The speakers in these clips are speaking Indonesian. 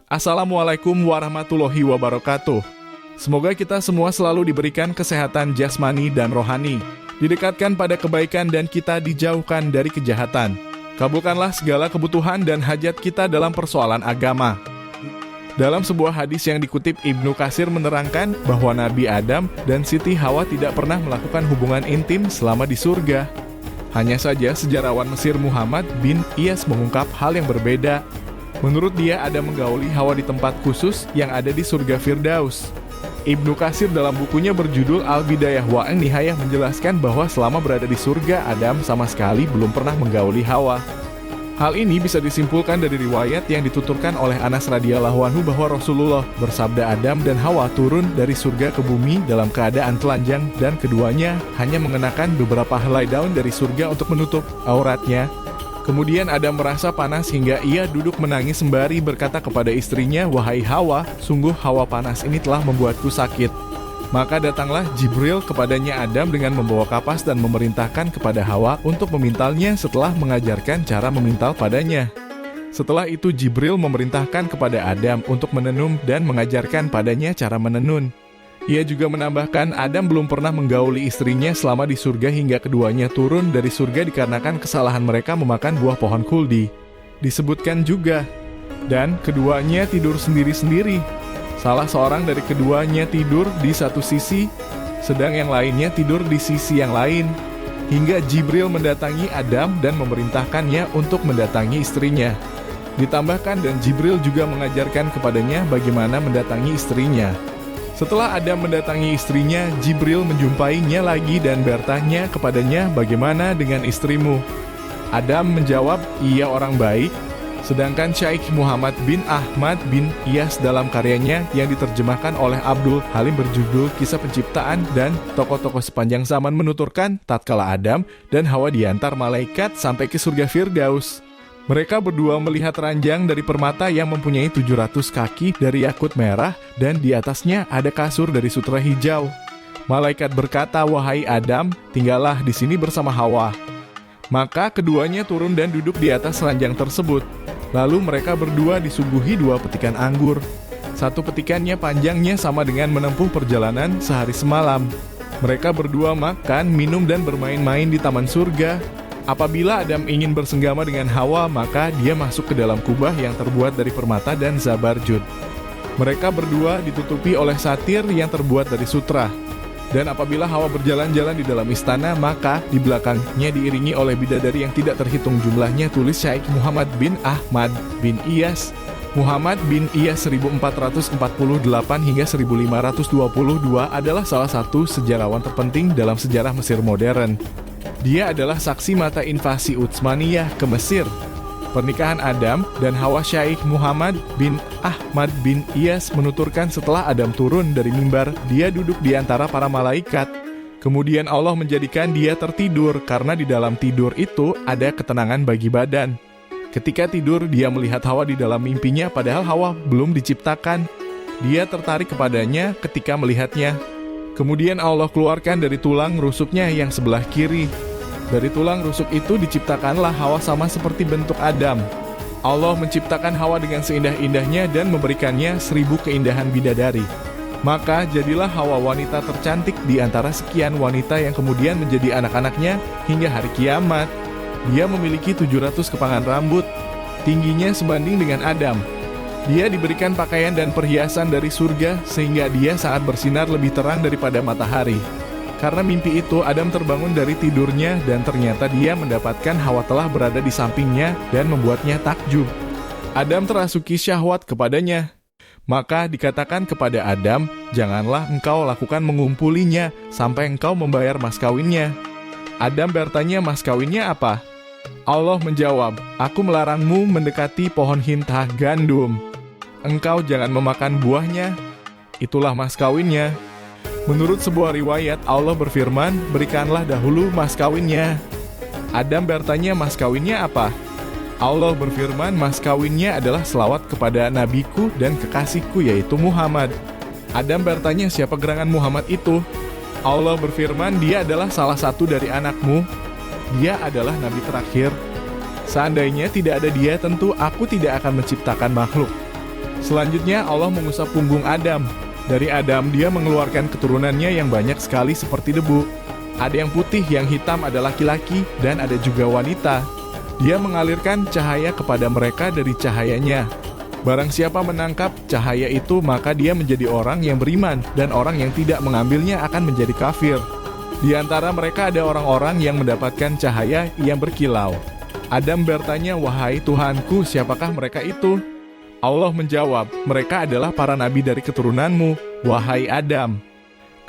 Assalamualaikum warahmatullahi wabarakatuh. Semoga kita semua selalu diberikan kesehatan jasmani dan rohani, didekatkan pada kebaikan dan kita dijauhkan dari kejahatan. Kabulkanlah segala kebutuhan dan hajat kita dalam persoalan agama. Dalam sebuah hadis yang dikutip Ibnu Katsir menerangkan bahwa Nabi Adam dan Siti Hawa tidak pernah melakukan hubungan intim selama di surga. Hanya saja sejarawan Mesir Muhammad bin Iyas mengungkap hal yang berbeda. Menurut dia ada menggauli Hawa di tempat khusus yang ada di surga Firdaus. Ibnu Katsir dalam bukunya berjudul Al-Bidayah wa An-Nihayah menjelaskan bahwa selama berada di surga, Adam sama sekali belum pernah menggauli Hawa. Hal ini bisa disimpulkan dari riwayat yang dituturkan oleh Anas radhiyallahu anhu bahwa Rasulullah bersabda Adam dan Hawa turun dari surga ke bumi dalam keadaan telanjang dan keduanya hanya mengenakan beberapa helai daun dari surga untuk menutup auratnya. Kemudian Adam merasa panas hingga ia duduk menangis sembari berkata kepada istrinya, "Wahai Hawa, sungguh hawa panas ini telah membuatku sakit." Maka datanglah Jibril kepadanya Adam dengan membawa kapas dan memerintahkan kepada Hawa untuk memintalnya setelah mengajarkan cara memintal padanya. Setelah itu Jibril memerintahkan kepada Adam untuk menenun dan mengajarkan padanya cara menenun. Ia juga menambahkan Adam belum pernah menggauli istrinya selama di surga hingga keduanya turun dari surga dikarenakan kesalahan mereka memakan buah pohon khuldi. Disebutkan juga, dan keduanya tidur sendiri-sendiri. Salah seorang dari keduanya tidur di satu sisi, sedang yang lainnya tidur di sisi yang lain. Hingga Jibril mendatangi Adam dan memerintahkannya untuk mendatangi istrinya. Ditambahkan dan Jibril juga mengajarkan kepadanya bagaimana mendatangi istrinya. Setelah Adam mendatangi istrinya, Jibril menjumpainya lagi dan bertanya kepadanya, "Bagaimana dengan istrimu?" Adam menjawab, "Ia orang baik." Sedangkan Syaikh Muhammad bin Ahmad bin Iyas dalam karyanya yang diterjemahkan oleh Abdul Halim berjudul Kisah Penciptaan dan Tokoh-tokoh Sepanjang Zaman menuturkan, tatkala Adam dan Hawa diantar malaikat sampai ke surga Firdaus, mereka berdua melihat ranjang dari permata yang mempunyai 700 kaki dari yakut merah dan di atasnya ada kasur dari sutra hijau. Malaikat berkata, "Wahai Adam, tinggallah di sini bersama Hawa." Maka keduanya turun dan duduk di atas ranjang tersebut. Lalu mereka berdua disuguhi 2 petikan anggur. Satu petikannya panjangnya sama dengan menempuh perjalanan sehari semalam. Mereka berdua makan, minum dan bermain-main di taman surga. Apabila Adam ingin bersenggama dengan Hawa, maka dia masuk ke dalam kubah yang terbuat dari permata dan zabarjud. Mereka berdua ditutupi oleh satir yang terbuat dari sutra. Dan apabila Hawa berjalan-jalan di dalam istana, maka di belakangnya diiringi oleh bidadari yang tidak terhitung jumlahnya, tulis Syaikh Muhammad bin Ahmad bin Iyas. Muhammad bin Iyas 1448 hingga 1522 adalah salah satu sejarawan terpenting dalam sejarah Mesir modern. Dia adalah saksi mata invasi Utsmaniyah ke Mesir. Pernikahan Adam dan Hawa. Syaikh Muhammad bin Ahmad bin Iyas menuturkan setelah Adam turun dari mimbar, dia duduk di antara para malaikat. Kemudian Allah menjadikan dia tertidur karena di dalam tidur itu ada ketenangan bagi badan. Ketika tidur, dia melihat Hawa di dalam mimpinya padahal Hawa belum diciptakan. Dia tertarik kepadanya ketika melihatnya. Kemudian Allah keluarkan dari tulang rusuknya yang sebelah kiri. Dari tulang rusuk itu diciptakanlah Hawa sama seperti bentuk Adam. Allah menciptakan Hawa dengan seindah-indahnya dan memberikannya 1000 keindahan bidadari. Maka jadilah Hawa wanita tercantik di antara sekian wanita yang kemudian menjadi anak-anaknya hingga hari kiamat. Dia memiliki 700 kepangan rambut, tingginya sebanding dengan Adam. Dia diberikan pakaian dan perhiasan dari surga sehingga dia sangat bersinar lebih terang daripada matahari. Karena mimpi itu, Adam terbangun dari tidurnya dan ternyata dia mendapatkan Hawa telah berada di sampingnya dan membuatnya takjub. Adam terasuki syahwat kepadanya. Maka dikatakan kepada Adam, "Janganlah engkau lakukan mengumpulinya sampai engkau membayar mas kawinnya." Adam bertanya, "Mas kawinnya apa?" Allah menjawab, "Aku melarangmu mendekati pohon hintah gandum. Engkau jangan memakan buahnya. Itulah mas kawinnya." Menurut sebuah riwayat, Allah berfirman, "Berikanlah dahulu mas kawinnya." Adam bertanya, "Mas kawinnya apa?" Allah berfirman, "Mas kawinnya adalah selawat kepada nabiku dan kekasihku yaitu Muhammad." Adam bertanya, "Siapa gerangan Muhammad itu?" Allah berfirman, "Dia adalah salah satu dari anakmu. Dia adalah nabi terakhir." Seandainya tidak ada dia, tentu aku tidak akan menciptakan makhluk. Selanjutnya Allah mengusap punggung Adam. Dari Adam dia mengeluarkan keturunannya yang banyak sekali seperti debu. Ada yang putih, yang hitam ada laki-laki, dan ada juga wanita. Dia mengalirkan cahaya kepada mereka dari cahayanya. Barang siapa menangkap cahaya itu, maka dia menjadi orang yang beriman, dan orang yang tidak mengambilnya akan menjadi kafir. Di antara mereka ada orang-orang yang mendapatkan cahaya yang berkilau. Adam bertanya, "Wahai Tuhanku, siapakah mereka itu?" Allah menjawab, "Mereka adalah para nabi dari keturunanmu, wahai Adam."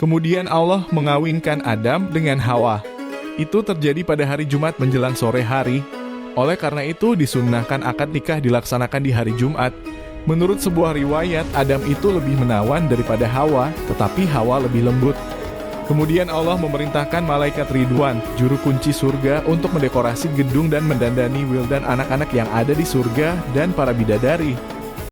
Kemudian Allah mengawinkan Adam dengan Hawa. Itu terjadi pada hari Jumat menjelang sore hari. Oleh karena itu disunnahkan akad nikah dilaksanakan di hari Jumat. Menurut sebuah riwayat, Adam itu lebih menawan daripada Hawa, tetapi Hawa lebih lembut. Kemudian Allah memerintahkan malaikat Ridwan, juru kunci surga, untuk mendekorasi gedung dan mendandani wildan anak-anak yang ada di surga dan para bidadari.